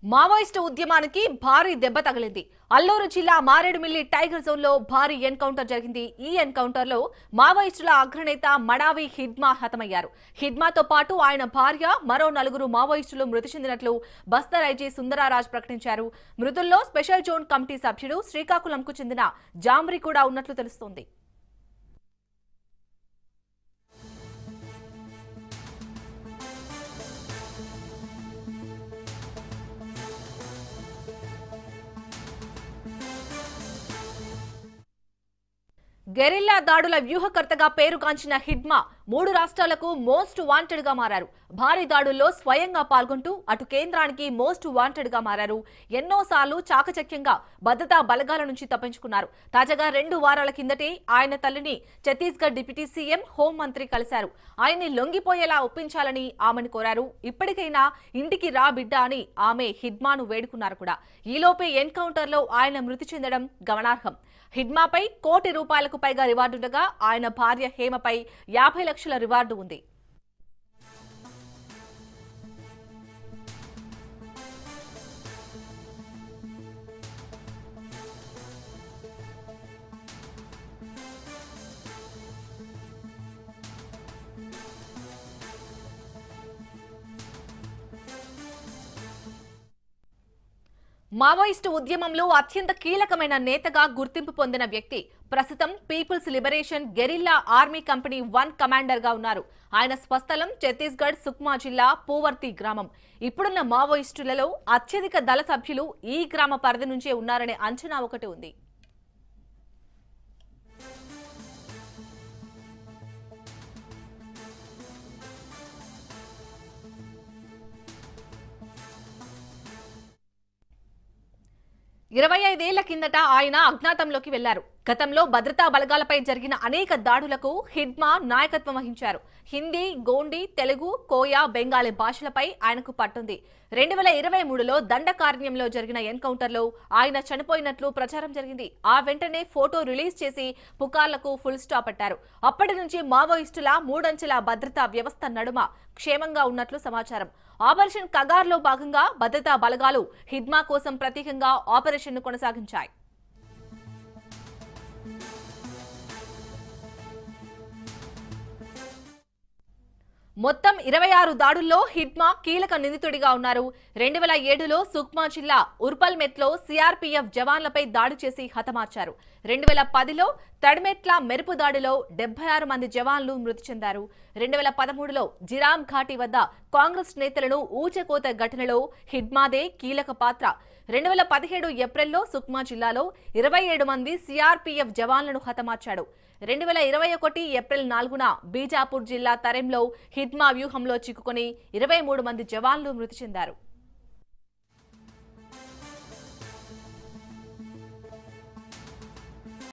Maoist ఉద్యమానికి భారీ దెబ్బ తగిలింది. అల్లూరు జిల్లా మారేడుమిల్లి టైగర్ జోన్ లో భారీ ఎన్కౌంటర్ జరిగింది. ఈ ఎన్కౌంటర్ లో మావోయిస్టుల అగ్రనేత మడావి హిడ్మా హతమయ్యారు. హిడ్మాతో పాటు ఆయన భార్య మరో 4 మావోయిస్టులు మృతి చెందినట్లు బస్తర్ ఐజీ సుందరరాజ్ ప్రకటించారు. మృతుల్లో స్పెషల్ జోన్ కమిటీ సభ్యుడు శ్రీకాకుళంకు చెందిన జామ్రి కూడా ఉన్నట్లు తెలుస్తోంది. గెరిల్లా దాడుల వ్యూహకర్తగా పేరుగాంచిన హిడ్మా 3 రాష్ట్రాలకు మోస్ట్ వాంటెడ్ గా మారారు. భారీ దాడుల్లో స్వయంగా పాల్గొంటూ అటు కేంద్రానికి మోస్ట్ వాంటెడ్ గా మారారు. ఎన్నోసార్లు చాకచక్యంగా భద్రతా బలగాల నుంచి తప్పించుకున్నారు. తాజాగా 2 వారాల కిందటే ఆయన తల్లిని ఛత్తీస్గఢ్ డిప్యూటీ సీఎం హోంమంత్రి కలిశారు. ఆయన్ని లొంగిపోయేలా ఒప్పించాలని ఆమెను కోరారు. ఇప్పటికైనా ఇంటికి రా బిడ్డ అని ఆమె హిడ్మాను వేడుకున్నారు కూడా. ఈలోపే ఎన్కౌంటర్ లో ఆయన మృతి చెందడం గమనార్హం. హిడ్మాపై ₹1 కోటి పైగా రివార్డుండగా ఆయన భార్య హేమపై 50 లక్షల రివార్డు ఉంది. మావోయిస్టు ఉద్యమంలో అత్యంత కీలకమైన నేతగా గుర్తింపు పొందిన వ్యక్తి ప్రస్తుతం People's Liberation guerrilla army company 1 commander గా ఉన్నారు. ఆయన స్వస్థలం ఛత్తీస్గఢ్ సుక్మా జిల్లా పూవర్తి గ్రామం. ఇప్పుడున్న మావోయిస్టులలో అత్యధిక దళ సభ్యులు ఈ గ్రామ పరిధి నుంచే ఉన్నారనే అంచనా ఒకటి ఉంది. ఇరవై 25 ఏళ్ల కిందట ఆయన అజ్ఞాతంలోకి వెళ్లారు. గతంలో భద్రతా బలగాలపై జరిగిన అనేక దాడులకు హిడ్మా నాయకత్వం వహించారు. హిందీ, గోండి, తెలుగు, కోయా, బెంగాలీ భాషలపై ఆయనకు పట్టుంది. 2023లో దండకారణ్యంలో జరిగిన ఎన్కౌంటర్లో ఆయన చనిపోయినట్లు ప్రచారం జరిగింది. ఆ వెంటనే ఫోటో రిలీజ్ చేసి పుకార్లకు ఫుల్ స్టాప్ పెట్టారు. అప్పటి నుంచి మావోయిస్టుల 3 అంచెల భద్రతా వ్యవస్థ నడుమ క్షేమంగా ఉన్నట్లు సమాచారం. ఆపరేషన్ కగార్లో భాగంగా భద్రతా బలగాలు హిడ్మా కోసం ప్రత్యేకంగా ఆపరేషన్ను కొనసాగించాయి. మొత్తం 26 దాడుల్లో హిడ్మా కీలక నిందితుడిగా ఉన్నారు. 2007లో సుక్మా జిల్లా ఉర్పల్మెట్లో సిఆర్పీఎఫ్ జవాన్లపై దాడి చేసి హతమార్చారు. 2010లో తడిమెట్ల మెరుపు దాడిలో 76 మంది జవాన్లు మృతి చెందారు. 2013లో జిరామ్ ఘాటి వద్ద కాంగ్రెస్ నేతలను ఊచకోత ఘటనలో హిడ్మాదే కీలక పాత్ర. 2017 ఏప్రిల్లో సుక్మా జిల్లాలో 27 మంది సిఆర్పీఎఫ్ జవాన్లను హతమార్చాడు. 2021 ఏప్రిల్ 4న బీజాపూర్ జిల్లా తరెంలో హిడ్మా వ్యూహంలో చిక్కుకుని 23 మంది జవాన్లు మృతి చెందారు.